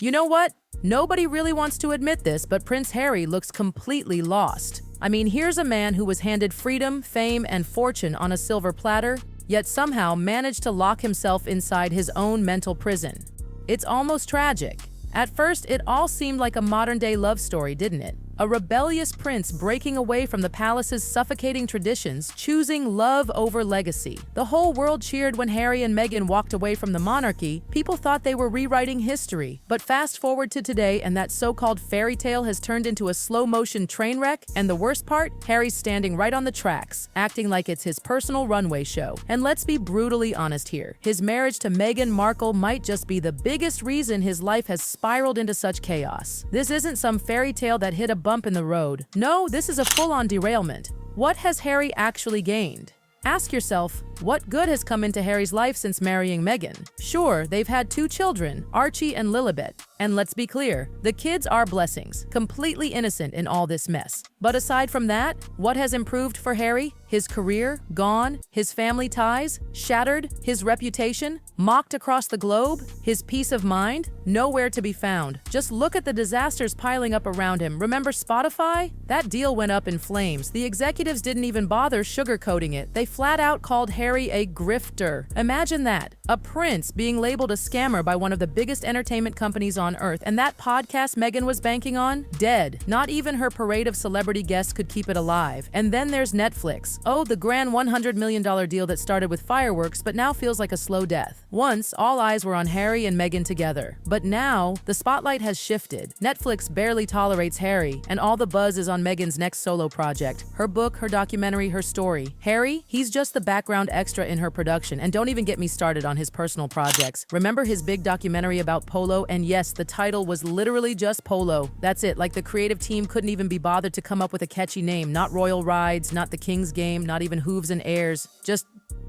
You know what? Nobody really wants to admit this, but Prince Harry looks completely lost. I mean, here's a man who was handed freedom, fame, and fortune on a silver platter, yet somehow managed to lock himself inside his own mental prison. It's almost tragic. At first, it all seemed like a modern-day love story, didn't it? A rebellious prince breaking away from the palace's suffocating traditions, choosing love over legacy. The whole world cheered when Harry and Meghan walked away from the monarchy. People thought they were rewriting history. But fast forward to today, and that so-called fairy tale has turned into a slow-motion train wreck. And the worst part? Harry's standing right on the tracks, acting like it's his personal runway show. And let's be brutally honest here. His marriage to Meghan Markle might just be the biggest reason his life has spiraled into such chaos. This isn't some fairy tale that hit a bump in the road. No, this is a full-on derailment. What has Harry actually gained? Ask yourself, what good has come into Harry's life since marrying Meghan? Sure, they've had 2 children, Archie and Lilibet. And let's be clear, the kids are blessings, completely innocent in all this mess. But aside from that, what has improved for Harry? His career, gone, his family ties, shattered, his reputation, mocked across the globe, his peace of mind, nowhere to be found. Just look at the disasters piling up around him. Remember Spotify? That deal went up in flames. The executives didn't even bother sugarcoating it. They flat out called Harry a grifter. Imagine that, a prince being labeled a scammer by one of the biggest entertainment companies on earth, and that podcast Meghan was banking on? Dead. Not even her parade of celebrity guests could keep it alive. And then there's Netflix. Oh, the grand $100 million deal that started with fireworks but now feels like a slow death. Once, all eyes were on Harry and Meghan together. But now, the spotlight has shifted. Netflix barely tolerates Harry, and all the buzz is on Meghan's next solo project. Her book, her documentary, her story. Harry, he's just the background extra in her production, and don't even get me started on his personal projects. Remember his big documentary about polo? And yes, the title was literally just Polo. That's it, like the creative team couldn't even be bothered to come up with a catchy name. Not Royal Rides, not The King's Game, not even Hooves and Heirs, just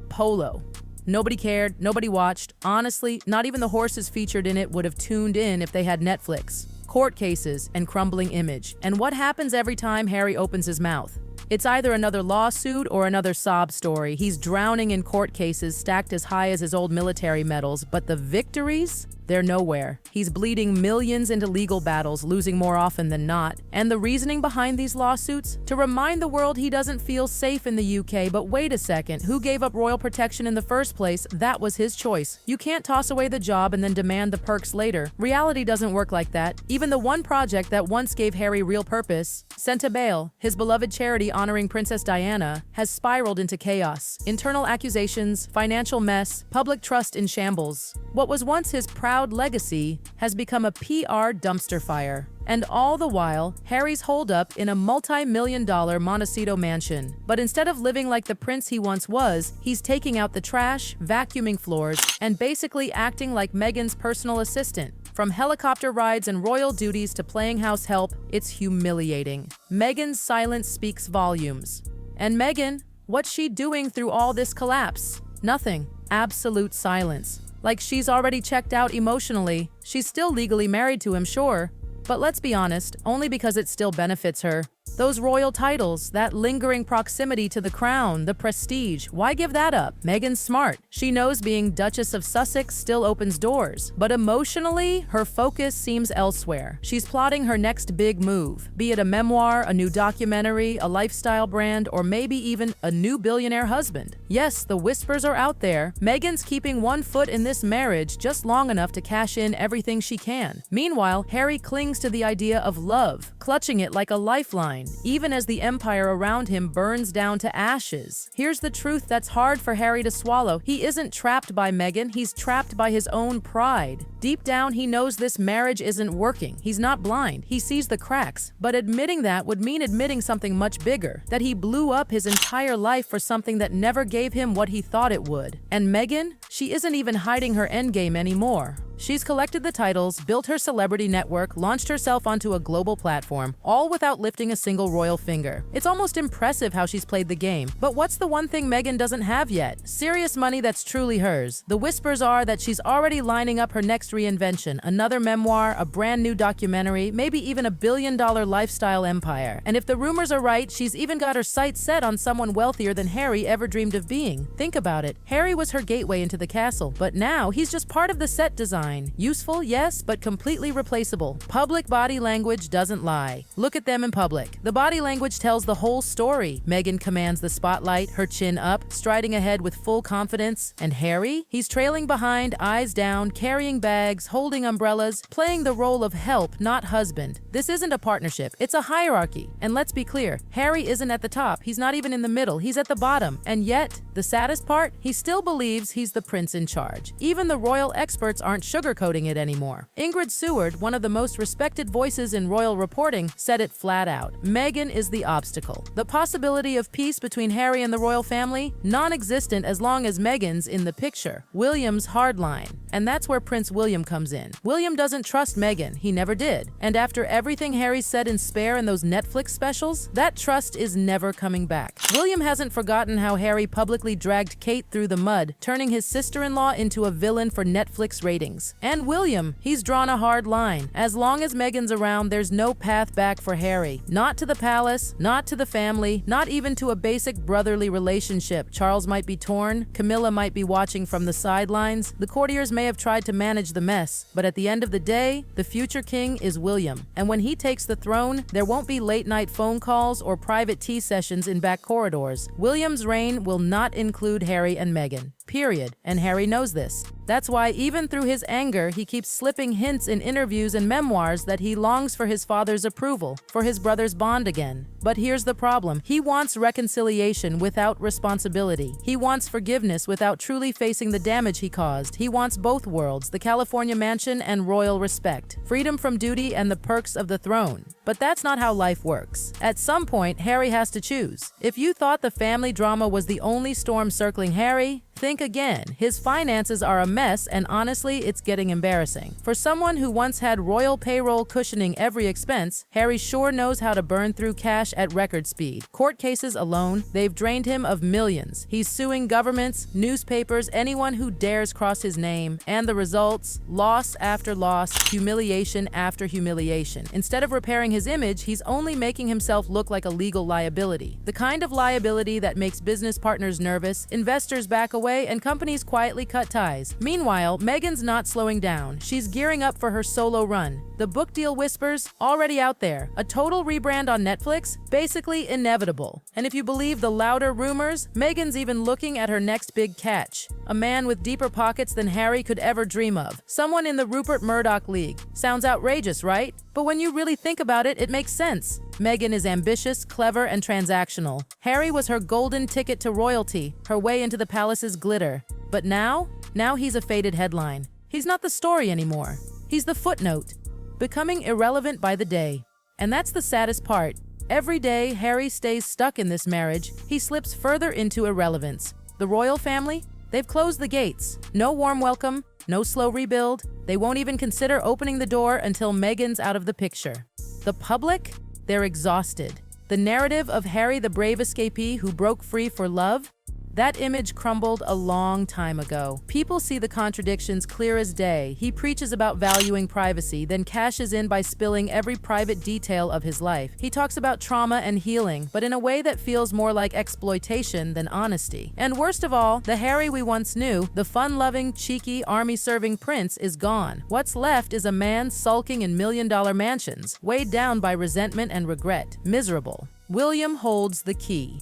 Polo. Nobody cared, nobody watched. Honestly, not even the horses featured in it would have tuned in if they had Netflix. Court cases and crumbling image. And what happens every time Harry opens his mouth? It's either another lawsuit or another sob story. He's drowning in court cases stacked as high as his old military medals, but the victories? They're nowhere. He's bleeding millions into legal battles, losing more often than not. And the reasoning behind these lawsuits? To remind the world he doesn't feel safe in the UK. But wait a second, who gave up royal protection in the first place? That was his choice. You can't toss away the job and then demand the perks later. Reality doesn't work like that. Even the one project that once gave Harry real purpose, Sent to Bail, his beloved charity honoring Princess Diana, has spiraled into chaos. Internal accusations, financial mess, public trust in shambles. What was once his proud legacy has become a PR dumpster fire. And all the while, Harry's holed up in a multi-million-dollar Montecito mansion. But instead of living like the prince he once was, he's taking out the trash, vacuuming floors, and basically acting like Meghan's personal assistant. From helicopter rides and royal duties to playing house help, it's humiliating. Meghan's silence speaks volumes. And Meghan, what's she doing through all this collapse? Nothing. Absolute silence. Like she's already checked out emotionally. She's still legally married to him, sure. But let's be honest, only because it still benefits her. Those royal titles, that lingering proximity to the crown, the prestige, why give that up? Meghan's smart. She knows being Duchess of Sussex still opens doors. But emotionally, her focus seems elsewhere. She's plotting her next big move, be it a memoir, a new documentary, a lifestyle brand, or maybe even a new billionaire husband. Yes, the whispers are out there. Meghan's keeping one foot in this marriage just long enough to cash in everything she can. Meanwhile, Harry clings to the idea of love, clutching it like a lifeline, even as the empire around him burns down to ashes. Here's the truth that's hard for Harry to swallow. He isn't trapped by Meghan, he's trapped by his own pride. Deep down, he knows this marriage isn't working. He's not blind, he sees the cracks. But admitting that would mean admitting something much bigger, that he blew up his entire life for something that never gave him what he thought it would. And Meghan? She isn't even hiding her endgame anymore. She's collected the titles, built her celebrity network, launched herself onto a global platform, all without lifting a single royal finger. It's almost impressive how she's played the game. But what's the one thing Meghan doesn't have yet? Serious money that's truly hers. The whispers are that she's already lining up her next reinvention, another memoir, a brand new documentary, maybe even a billion-dollar lifestyle empire. And if the rumors are right, she's even got her sights set on someone wealthier than Harry ever dreamed of being. Think about it. Harry was her gateway into the castle, but now he's just part of the set design. line. Useful, yes, but completely replaceable. Public body language doesn't lie. Look at them in public. The body language tells the whole story. Meghan commands the spotlight, her chin up, striding ahead with full confidence. And Harry? He's trailing behind, eyes down, carrying bags, holding umbrellas, playing the role of help, not husband. This isn't a partnership, it's a hierarchy. And let's be clear, Harry isn't at the top, he's not even in the middle, he's at the bottom. And yet, the saddest part, he still believes he's the prince in charge. Even the royal experts aren't sugarcoating it anymore. Ingrid Seward, one of the most respected voices in royal reporting, said it flat out. Meghan is the obstacle. The possibility of peace between Harry and the royal family? Non-existent as long as Meghan's in the picture. William's hardline. And that's where Prince William comes in. William doesn't trust Meghan, he never did. And after everything Harry said in Spare and those Netflix specials, that trust is never coming back. William hasn't forgotten how Harry publicly dragged Kate through the mud, turning his sister-in-law into a villain for Netflix ratings. And William, he's drawn a hard line. As long as Meghan's around, there's no path back for Harry. Not to the palace, not to the family, not even to a basic brotherly relationship. Charles might be torn, Camilla might be watching from the sidelines, the courtiers may have tried to manage the mess, but at the end of the day, the future king is William. And when he takes the throne, there won't be late-night phone calls or private tea sessions in back corridors. William's reign will not include Harry and Meghan. Period. And Harry knows this. That's why even through his anger, he keeps slipping hints in interviews and memoirs that he longs for his father's approval, for his brother's bond again. But here's the problem. He wants reconciliation without responsibility. He wants forgiveness without truly facing the damage he caused. He wants both worlds, the California mansion and royal respect, freedom from duty and the perks of the throne. But that's not how life works. At some point, Harry has to choose. If you thought the family drama was the only storm circling Harry, think again. His finances are a mess, and honestly, it's getting embarrassing. For someone who once had royal payroll cushioning every expense, Harry sure knows how to burn through cash at record speed. Court cases alone, they've drained him of millions. He's suing governments, newspapers, anyone who dares cross his name. And the results? Loss after loss, humiliation after humiliation. Instead of repairing his image, he's only making himself look like a legal liability. The kind of liability that makes business partners nervous, investors back away, and companies quietly cut ties. Meanwhile, Meghan's not slowing down. She's gearing up for her solo run. The book deal whispers, already out there. A total rebrand on Netflix? Basically inevitable. And if you believe the louder rumors, Meghan's even looking at her next big catch. A man with deeper pockets than Harry could ever dream of. Someone in the Rupert Murdoch League. Sounds outrageous, right? But when you really think about it, it makes sense. Meghan is ambitious, clever, and transactional. Harry was her golden ticket to royalty, her way into the palace's glitter. But now he's a faded headline. He's not the story anymore. He's the footnote, becoming irrelevant by the day. And that's the saddest part. Every day Harry stays stuck in this marriage, he slips further into irrelevance. The royal family? They've closed the gates. No warm welcome, no slow rebuild. They won't even consider opening the door until Meghan's out of the picture. The public? They're exhausted. The narrative of Harry the brave escapee who broke free for love? That image crumbled a long time ago. People see the contradictions clear as day. He preaches about valuing privacy, then cashes in by spilling every private detail of his life. He talks about trauma and healing, but in a way that feels more like exploitation than honesty. And worst of all, the Harry we once knew, the fun-loving, cheeky, army-serving prince, is gone. What's left is a man sulking in million-dollar mansions, weighed down by resentment and regret. Miserable. William holds the key.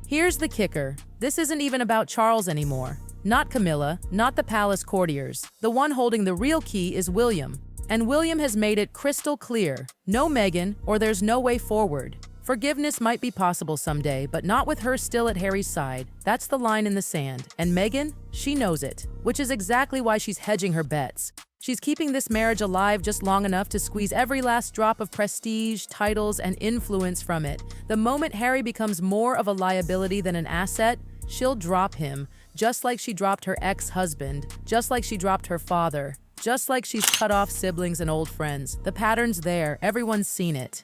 Here's the kicker. This isn't even about Charles anymore. Not Camilla, not the palace courtiers. The one holding the real key is William. And William has made it crystal clear. No Meghan, or there's no way forward. Forgiveness might be possible someday, but not with her still at Harry's side. That's the line in the sand. And Meghan, she knows it, which is exactly why she's hedging her bets. She's keeping this marriage alive just long enough to squeeze every last drop of prestige, titles, and influence from it. The moment Harry becomes more of a liability than an asset, she'll drop him, just like she dropped her ex-husband, just like she dropped her father, just like she's cut off siblings and old friends. The pattern's there, everyone's seen it.